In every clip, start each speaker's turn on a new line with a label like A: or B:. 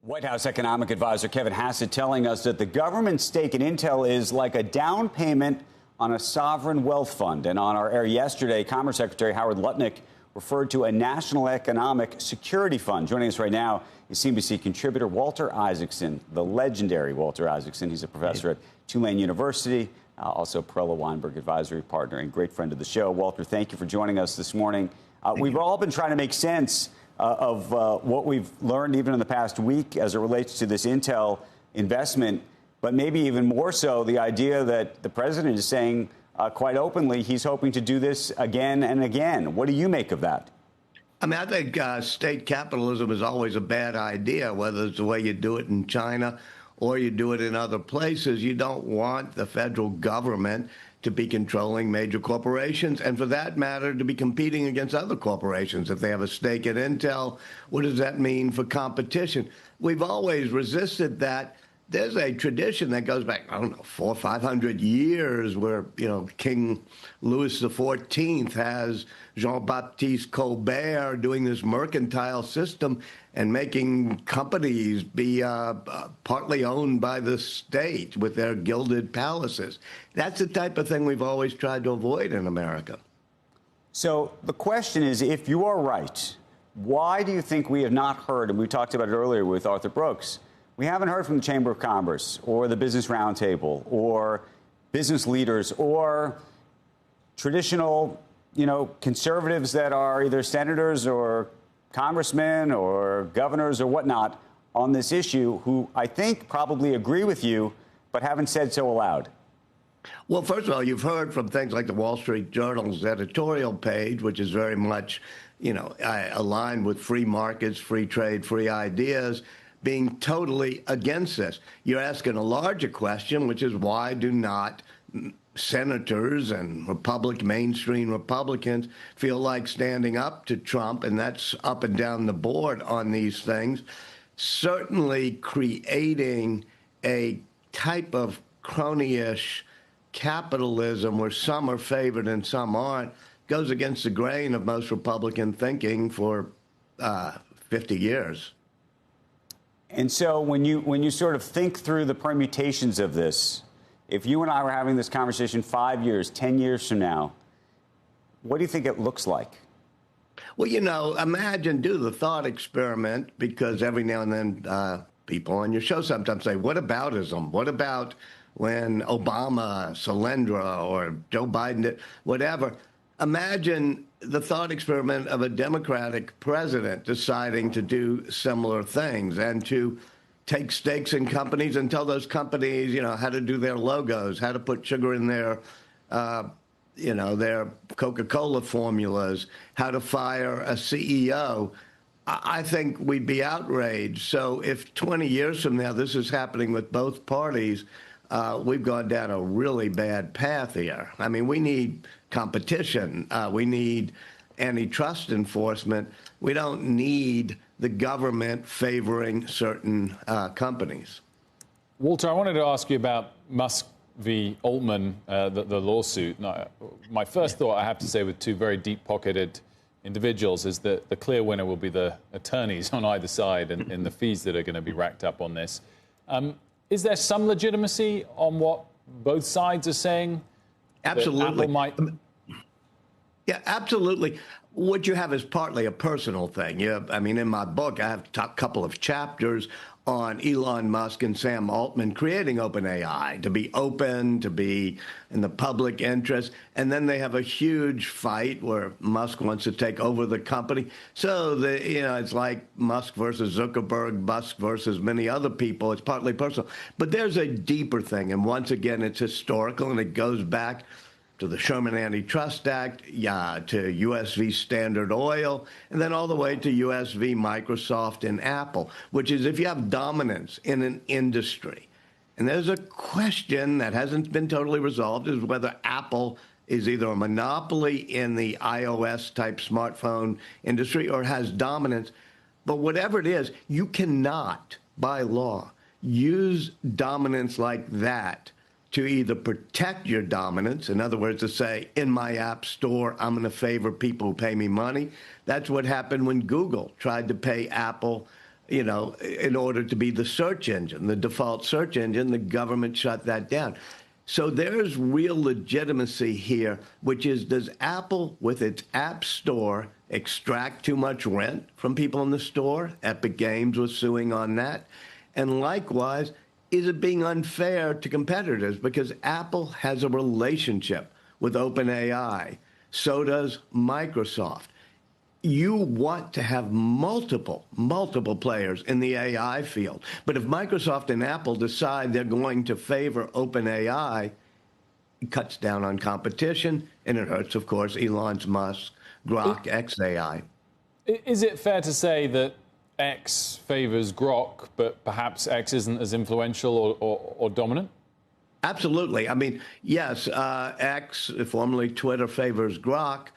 A: White House economic advisor Kevin Hassett telling us that the government's stake in Intel is like a down payment on a sovereign wealth fund. And on our air yesterday, Commerce Secretary Howard Lutnick referred to a national economic security fund. Joining us right now is CNBC contributor Walter Isaacson, the legendary Walter Isaacson. He's a professor at Tulane University, also Perella Weinberg advisory partner and great friend of the show. Walter, thank you for joining us this morning. We've all been trying to make sense of what we've learned even in the past week as it relates to this Intel investment, but maybe even more so the idea that the president is saying quite openly he's hoping to do this again and again. What do you make of that?
B: I mean, I think state capitalism is always a bad idea, whether it's the way you do it in China or you do it in other places. You don't want the federal government to be controlling major corporations, and for that matter, to be competing against other corporations. If they have a stake in Intel, what does that mean for competition? We've always resisted that. There's a tradition that goes back, I don't know, 400 or 500 years where, King Louis XIV has Jean-Baptiste Colbert doing this mercantile system and making companies be partly owned by the state with their gilded palaces. That's the type of thing we've always tried to avoid in America.
A: So the question is, if you are right, why do you think we have not heard, and we talked about it earlier with Arthur Brooks, we haven't heard from the Chamber of Commerce or the Business Roundtable or business leaders or traditional, conservatives that are either senators or congressmen or governors or whatnot on this issue who I think probably agree with you but haven't said so aloud?
B: Well, first of all, you've heard from things like the Wall Street Journal's editorial page, which is very much, aligned with free markets, free trade, free ideas, being totally against this. You're asking a larger question, which is why do not senators and mainstream Republicans feel like standing up to Trump? And that's up and down the board on these things. Certainly creating a type of crony-ish capitalism where some are favored and some aren't goes against the grain of most Republican thinking for 50 years.
A: And so when you sort of think through the permutations of this, if you and I were having this conversation 5 years, 10 years from now, what do you think it looks like?
B: Well, imagine, do the thought experiment, because every now and then people on your show sometimes say, what aboutism? What about when Obama, Solyndra, or Joe Biden did whatever? Imagine the thought experiment of a Democratic president deciding to do similar things and to take stakes in companies and tell those companies, how to do their logos, how to put sugar in their, their Coca-Cola formulas, how to fire a CEO. I think we'd be outraged. So if 20 years from now this is happening with both parties, we've gone down a really bad path here. I mean, we need competition. We need antitrust enforcement. We don't need the government favoring certain companies.
C: Walter, I wanted to ask you about Musk v. Altman, the lawsuit. Now, my first thought, I have to say, with two very deep-pocketed individuals, is that the clear winner will be the attorneys on either side and the fees that are going to be racked up on this. Is there some legitimacy on what both sides are saying?
B: Absolutely.
C: Apple might...
B: Yeah, absolutely. What you have is partly a personal thing. In my book, I have a couple of chapters on Elon Musk and Sam Altman creating OpenAI to be open, to be in the public interest. And then they have a huge fight where Musk wants to take over the company. So, it's like Musk versus Zuckerberg, Musk versus many other people. It's partly personal. But there's a deeper thing. And once again, it's historical, and it goes back to the Sherman Antitrust Act, to US v. Standard Oil, and then all the way to US v. Microsoft and Apple, which is if you have dominance in an industry. And there's a question that hasn't been totally resolved, is whether Apple is either a monopoly in the iOS-type smartphone industry or has dominance. But whatever it is, you cannot, by law, use dominance like that to either protect your dominance, in other words, to say, in my app store, I'm going to favor people who pay me money. That's what happened when Google tried to pay Apple in order to be the search engine, the default search engine. The government shut that down. So there's real legitimacy here, which is, does Apple, with its App Store, extract too much rent from people in the store? Epic Games was suing on that. And likewise, is it being unfair to competitors? Because Apple has a relationship with OpenAI. So does Microsoft. You want to have multiple players in the AI field. But if Microsoft and Apple decide they're going to favor OpenAI, it cuts down on competition, and it hurts, of course, Elon Musk, Grok, XAI.
C: Is it fair to say that X favors Grok, but perhaps X isn't as influential or dominant?
B: Absolutely. I mean, yes, X, formerly Twitter, favors Grok,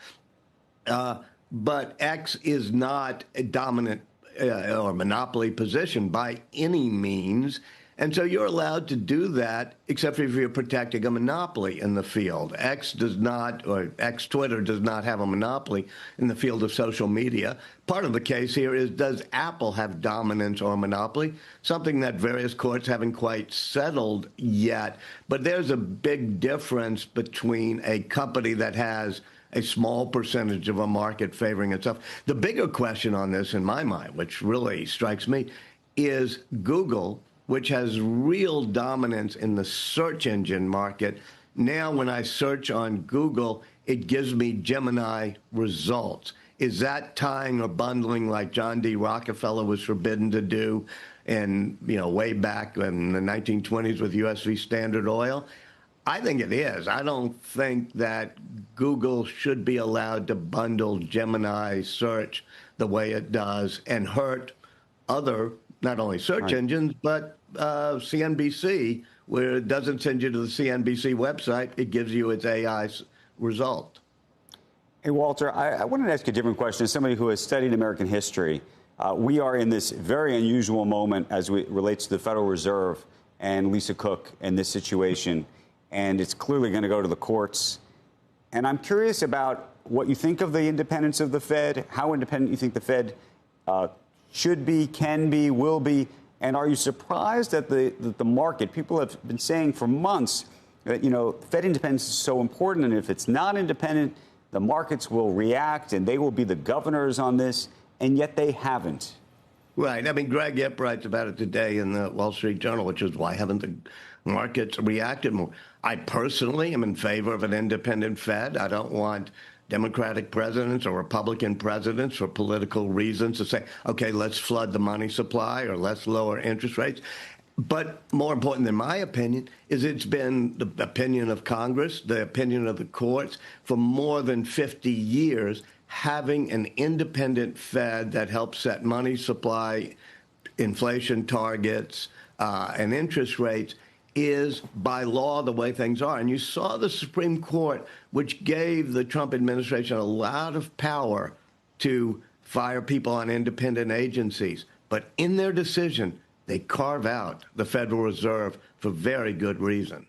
B: but X is not a dominant or monopoly position by any means. And so you're allowed to do that, except if you're protecting a monopoly in the field. X does not, or X Twitter does not have a monopoly in the field of social media. Part of the case here is, does Apple have dominance or monopoly? Something that various courts haven't quite settled yet. But there's a big difference between a company that has a small percentage of a market favoring itself. The bigger question on this, in my mind, which really strikes me, is Google, which has real dominance in the search engine market. Now, when I search on Google, it gives me Gemini results. Is that tying or bundling like John D. Rockefeller was forbidden to do in, way back in the 1920s with US v. Standard Oil? I think it is. I don't think that Google should be allowed to bundle Gemini search the way it does and hurt other, not only search engines, but CNBC, where it doesn't send you to the CNBC website, it gives you its AI result.
A: Hey, Walter, I wanted to ask you a different question. As somebody who has studied American history, we are in this very unusual moment as it relates to the Federal Reserve and Lisa Cook and this situation. And it's clearly going to go to the courts. And I'm curious about what you think of the independence of the Fed, how independent you think the Fed should be, can be, will be. And are you surprised that the market, people have been saying for months that, Fed independence is so important, and if it's not independent, the markets will react and they will be the governors on this, and yet they haven't.
B: Right. I mean, Greg Ip writes about it today in the Wall Street Journal, which is why haven't the markets reacted more? I personally am in favor of an independent Fed. I don't want Democratic presidents or Republican presidents for political reasons to say, okay, let's flood the money supply or let's lower interest rates. But more important than my opinion is it's been the opinion of Congress, the opinion of the courts for more than 50 years, having an independent Fed that helps set money supply, inflation targets, and interest rates is by law the way things are. And you saw the Supreme Court, which gave the Trump administration a lot of power to fire people on independent agencies. But in their decision, they carve out the Federal Reserve for very good reason.